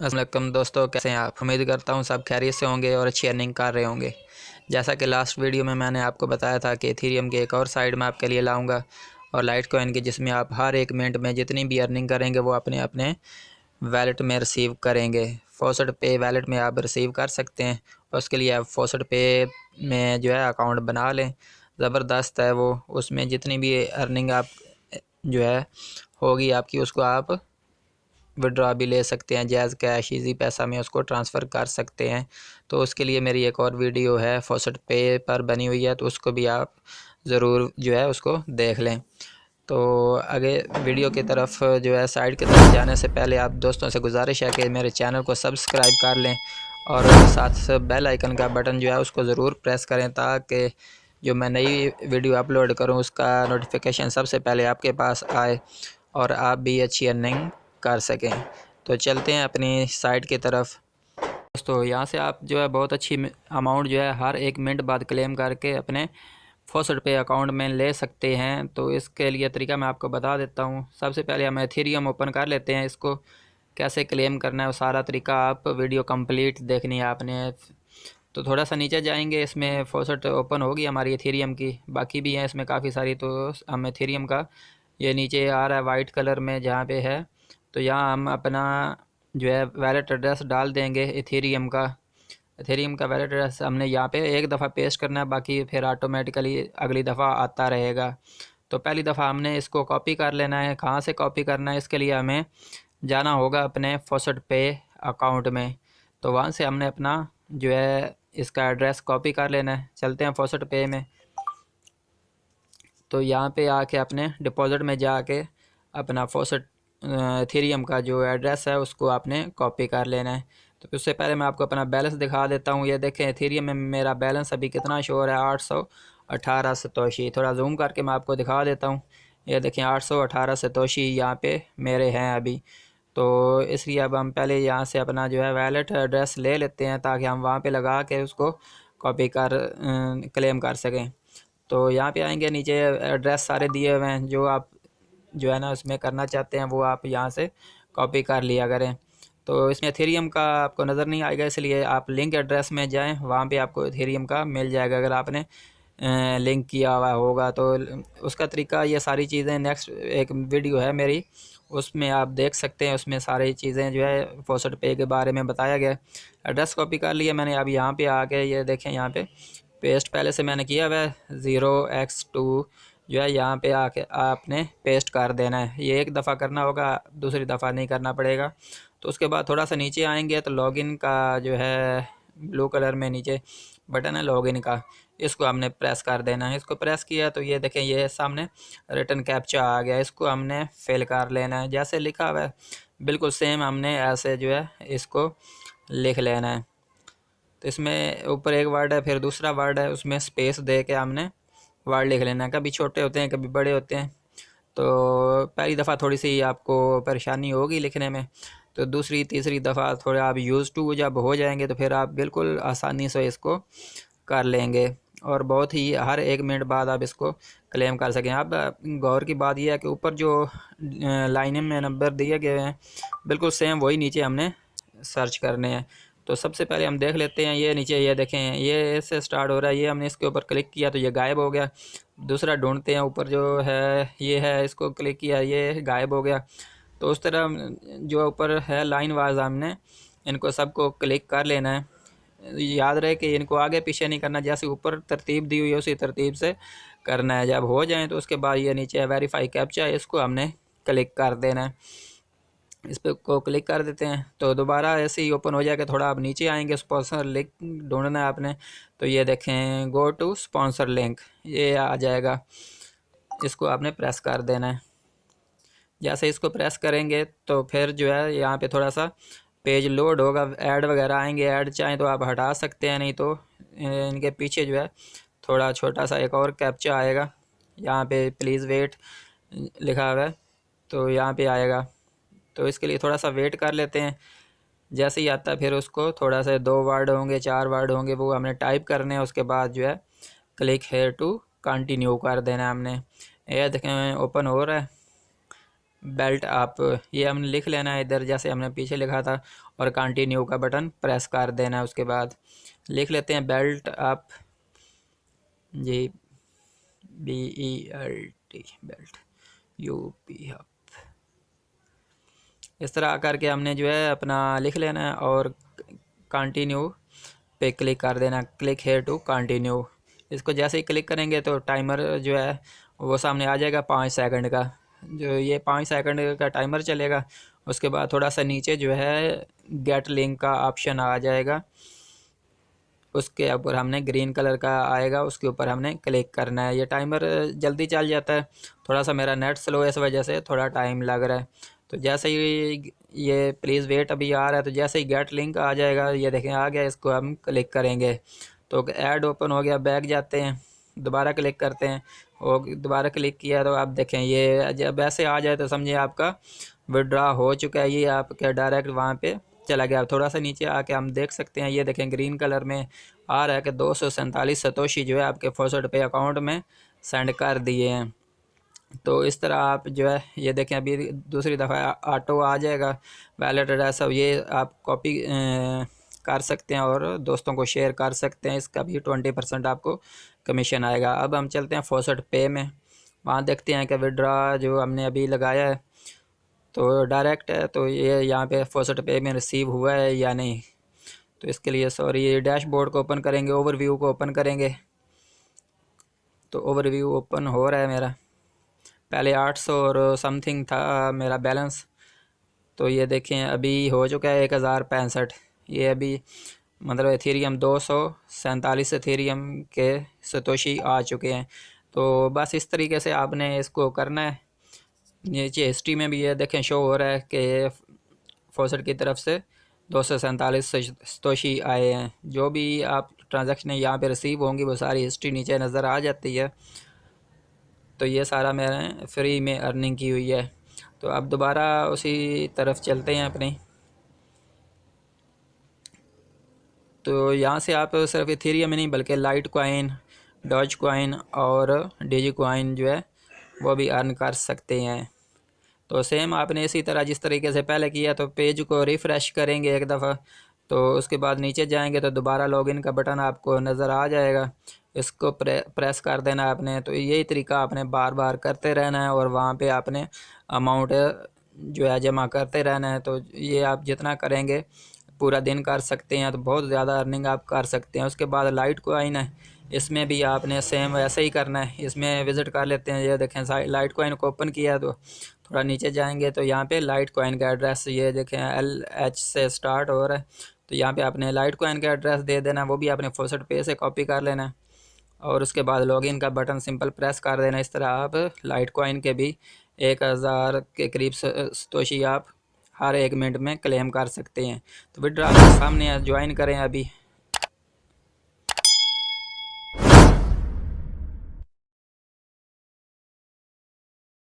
अस्सलाम वालेकुम दोस्तों, कैसे हैं आप। उम्मीद करता हूँ सब खैरियत से होंगे और अच्छी अर्निंग कर रहे होंगे। जैसा कि लास्ट वीडियो में मैंने आपको बताया था कि इथेरियम के एक और साइड में आपके लिए लाऊंगा और लाइट कॉइन की, जिसमें आप हर एक मिनट में जितनी भी अर्निंग करेंगे वो अपने अपने वैलेट में रिसीव करेंगे। फॉसेट पे वैलेट में आप रिसीव कर सकते हैं। उसके लिए आप फॉसेट पे में जो है अकाउंट बना लें। ज़बरदस्त है वो। उसमें जितनी भी अर्निंग आप जो है होगी आपकी, उसको आप विड्रॉ भी ले सकते हैं। जैज़ कैश इजी पैसा में उसको ट्रांसफ़र कर सकते हैं। तो उसके लिए मेरी एक और वीडियो है फॉसेट पे पर बनी हुई है, तो उसको भी आप ज़रूर जो है उसको देख लें। तो आगे वीडियो की तरफ जो है साइड की तरफ जाने से पहले आप दोस्तों से गुजारिश है कि मेरे चैनल को सब्सक्राइब कर लें और साथ बेल आइकन का बटन जो है उसको ज़रूर प्रेस करें, ताकि जो मैं नई वीडियो अपलोड करूं उसका नोटिफिकेशन सबसे पहले आपके पास आए और आप भी अच्छी अर्निंग कर सकें। तो चलते हैं अपनी साइट की तरफ। दोस्तों यहाँ से आप जो है बहुत अच्छी अमाउंट जो है हर एक मिनट बाद क्लेम करके अपने फॉसेट पे अकाउंट में ले सकते हैं। तो इसके लिए तरीका मैं आपको बता देता हूँ। सबसे पहले हम इथेरियम ओपन कर लेते हैं। इसको कैसे क्लेम करना है वो सारा तरीका आप वीडियो कंप्लीट देखनी है आपने। तो थोड़ा सा नीचे जाएंगे, इसमें फॉसेट ओपन होगी हमारी इथेरियम की। बाकी भी हैं इसमें काफ़ी सारी, तो हम इथेरियम का ये नीचे आ रहा है वाइट कलर में जहाँ पे है, तो यहाँ हम अपना जो है वैलेट एड्रेस डाल देंगे इथेरियम का। इथेरियम का वैलेट एड्रेस हमने यहाँ पे एक दफ़ा पेस्ट करना है, बाकी फिर ऑटोमेटिकली अगली दफ़ा आता रहेगा। तो पहली दफ़ा हमने इसको कॉपी कर लेना है। कहाँ से कॉपी करना है, इसके लिए हमें जाना होगा अपने फॉसेट पे अकाउंट में। तो वहाँ से हमने अपना जो है इसका एड्रेस कॉपी कर लेना है। चलते हैं फॉसेट पे में। तो यहाँ पे आके अपने डिपॉजिट में जाके अपना फॉसेट इथेरियम का जो एड्रेस है उसको आपने कॉपी कर लेना है। तो उससे पहले मैं आपको अपना बैलेंस दिखा देता हूँ। ये देखें इथेरियम में मेरा बैलेंस अभी कितना शो हो रहा है, 818 सतोशी। थोड़ा जूम करके मैं आपको दिखा देता हूँ। ये देखें 818 सतोशी यहाँ पे मेरे हैं अभी। तो इसलिए अब हम पहले यहाँ से अपना जो है वैलेट एड्रेस ले लेते हैं, ताकि हम वहाँ पे लगा के उसको कॉपी कर क्लेम कर सकें। तो यहाँ पे आएंगे, नीचे एड्रेस सारे दिए हुए हैं। जो आप जो है ना उसमें करना चाहते हैं वो आप यहाँ से कॉपी कर लिया करें। तो इसमें इथेरियम का आपको नज़र नहीं आएगा, इसलिए आप लिंक एड्रेस में जाएं, वहाँ पे आपको इथेरियम का मिल जाएगा अगर आपने लिंक किया हुआ होगा। तो उसका तरीका, ये सारी चीज़ें नेक्स्ट एक वीडियो है मेरी, उसमें आप देख सकते हैं। उसमें सारी चीज़ें जो है फॉसेट पे के बारे में बताया गया। एड्रेस कॉपी कर लिया मैंने। अब यहाँ पे आके ये देखें, यहाँ पे पेस्ट पहले से मैंने किया हुआ है। 0x2 जो है यहाँ पे आके आपने पेस्ट कर देना है। ये एक दफ़ा करना होगा, दूसरी दफ़ा नहीं करना पड़ेगा। तो उसके बाद थोड़ा सा नीचे आएंगे तो लॉगिन का जो है ब्लू कलर में नीचे बटन है लॉगिन का, इसको हमने प्रेस कर देना है। इसको प्रेस किया तो ये देखें ये सामने रिटर्न कैप्चा आ गया। इसको हमने फिल कर लेना है। जैसे लिखा हुआ है बिल्कुल सेम हमने ऐसे जो है इसको लिख लेना है। तो इसमें ऊपर एक वर्ड है, फिर दूसरा वर्ड है, उसमें स्पेस दे के हमने वर्ड लिख लेना है। कभी छोटे होते हैं कभी बड़े होते हैं, तो पहली दफ़ा थोड़ी सी आपको परेशानी होगी लिखने में। तो दूसरी तीसरी दफ़ा थोड़ा आप यूज़ टू जब हो जाएंगे तो फिर आप बिल्कुल आसानी से इसको कर लेंगे और बहुत ही हर एक मिनट बाद आप इसको क्लेम कर सकें। अब गौर की बात यह है कि ऊपर जो लाइनें में नंबर दिए गए हैं बिल्कुल सेम वही नीचे हमने सर्च करने हैं। तो सबसे पहले हम देख लेते हैं, ये नीचे ये देखें ये से स्टार्ट हो रहा है, ये हमने इसके ऊपर क्लिक किया तो ये गायब हो गया। दूसरा ढूंढते हैं, ऊपर जो है ये है, इसको क्लिक किया ये गायब हो गया। तो उस तरह जो ऊपर है लाइन वाइज हमने इनको सबको क्लिक कर लेना है। याद रहे कि इनको आगे पीछे नहीं करना, जैसे ऊपर तरतीब दी हुई है उसी तरतीब से करना है। जब हो जाए तो उसके बाद ये नीचे वेरीफाई कैप्चा है, इसको हमने क्लिक कर देना है। इस पर को क्लिक कर देते हैं तो दोबारा ऐसे ही ओपन हो जाएगा। थोड़ा आप नीचे आएंगे, स्पॉन्सर लिंक ढूंढना है आपने। तो ये देखें गो टू स्पॉन्सर लिंक, ये आ जाएगा। इसको आपने प्रेस कर देना है। जैसे इसको प्रेस करेंगे तो फिर जो है यहाँ पे थोड़ा सा पेज लोड होगा, ऐड वगैरह आएंगे। ऐड चाहें तो आप हटा सकते हैं, नहीं तो इनके पीछे जो है थोड़ा छोटा सा एक और कैप्चा आएगा। यहाँ पे प्लीज़ वेट लिखा हुआ है, तो यहाँ पे आएगा। तो इसके लिए थोड़ा सा वेट कर लेते हैं। जैसे ही आता है फिर उसको थोड़ा सा 2 वर्ड होंगे 4 वर्ड होंगे वो हमने टाइप करने हैं। उसके बाद जो है क्लिक हेयर टू कंटिन्यू कर देना है हमने। ये देखें ओपन हो रहा है। बेल्ट आप ये हमने लिख लेना है इधर जैसे हमने पीछे लिखा था, और कंटिन्यू का बटन प्रेस कर देना है। उसके बाद लिख लेते हैं बेल्ट आप, जी BELT बेल्ट UP हब। इस तरह करके हमने जो है अपना लिख लेना है और कंटिन्यू पे क्लिक कर देना, क्लिक हेयर टू कंटिन्यू। इसको जैसे ही क्लिक करेंगे तो टाइमर जो है वो सामने आ जाएगा 5 सेकंड का। जो ये 5 सेकंड का टाइमर चलेगा, उसके बाद थोड़ा सा नीचे जो है गेट लिंक का ऑप्शन आ जाएगा, उसके ऊपर हमने ग्रीन कलर का आएगा, उसके ऊपर हमने क्लिक करना है। ये टाइमर जल्दी चल जाता है, थोड़ा सा मेरा नेट स्लो है इस वजह से थोड़ा टाइम लग रहा है। तो जैसे ही ये प्लीज़ वेट अभी आ रहा है, तो जैसे ही गेट लिंक आ जाएगा, ये देखें आ गया, इसको हम क्लिक करेंगे तो ऐड ओपन हो गया। बैक जाते हैं, दोबारा क्लिक करते हैं, और दोबारा क्लिक किया तो आप देखें ये जब ऐसे आ जाए तो समझिए आपका विड्रा हो चुका है। ये आपके डायरेक्ट वहाँ पे चला गया। थोड़ा सा नीचे आके हम देख सकते हैं, ये देखें ग्रीन कलर में आ रहा है कि 247 सतोशी जो है आपके फॉरवर्ड पे अकाउंट में सेंड कर दिए हैं। तो इस तरह आप जो है ये देखें अभी दूसरी दफ़ा ऑटो आ जाएगा। वैलेट एड्रेस अब ये आप कॉपी कर सकते हैं और दोस्तों को शेयर कर सकते हैं, इसका भी 20% आपको कमीशन आएगा। अब हम चलते हैं फॉरवर्ड पे में, वहाँ देखते हैं कि विड्रा जो हमने अभी लगाया है तो डायरेक्ट है, तो ये यहाँ पे फॉरवर्ड पे में रिसीव हुआ है या नहीं। तो इसके लिए सॉरी, ये डैशबोर्ड को ओपन करेंगे, ओवरव्यू को ओपन करेंगे। तो ओवरव्यू ओपन हो रहा है मेरा, पहले 800 और समथिंग था मेरा बैलेंस, तो ये देखें अभी हो चुका है 1065। ये अभी मतलब एथेरियम 247 एथेरियम के सतोशी आ चुके हैं। तो बस इस तरीके से आपने इसको करना है। नीचे हिस्ट्री में भी ये देखें शो हो रहा है कि फॉसट की तरफ से 247 सतोशी आए हैं। जो भी आप ट्रांजैक्शन यहाँ पे रिसीव होंगी वो सारी हिस्ट्री नीचे नज़र आ जाती है। तो ये सारा मैंने फ्री में अर्निंग की हुई है। तो अब दोबारा उसी तरफ चलते हैं अपनी। तो यहाँ से आप सिर्फ इथेरियम में नहीं बल्कि लाइट कॉइन, डॉज कॉइन और डीजी कॉइन जो है वो भी अर्न कर सकते हैं। तो सेम आपने इसी तरह जिस तरीके से पहले किया, तो पेज को रिफ़्रेश करेंगे एक दफ़ा, तो उसके बाद नीचे जाएंगे तो दोबारा लॉगिन का बटन आपको नज़र आ जाएगा, इसको प्रेस कर देना है आपने। तो यही तरीका आपने बार बार करते रहना है और वहाँ पे आपने अमाउंट जो है जमा करते रहना है। तो ये आप जितना करेंगे पूरा दिन कर सकते हैं, तो बहुत ज़्यादा अर्निंग आप कर सकते हैं। उसके बाद लाइट कॉइन है, इसमें भी आपने सेम वैसे ही करना है। इसमें विज़िट कर लेते हैं, ये देखें लाइट कॉइन को ओपन किया तो थोड़ा नीचे जाएंगे तो यहाँ पे लाइट कॉइन का एड्रेस ये देखें LH से स्टार्ट हो रहा है। तो यहाँ पे आपने लाइट कॉइन का एड्रेस दे देना, वो भी आपने फॉरवर्ड पे से कॉपी कर लेना है और उसके बाद लॉगिन का बटन सिंपल प्रेस कर देना। इस तरह आप लाइट कॉइन के भी 1000 के करीब सतोशी आप हर 1 मिनट में क्लेम कर सकते हैं। तो विड्रॉ आपके सामने ज्वाइन करें अभी।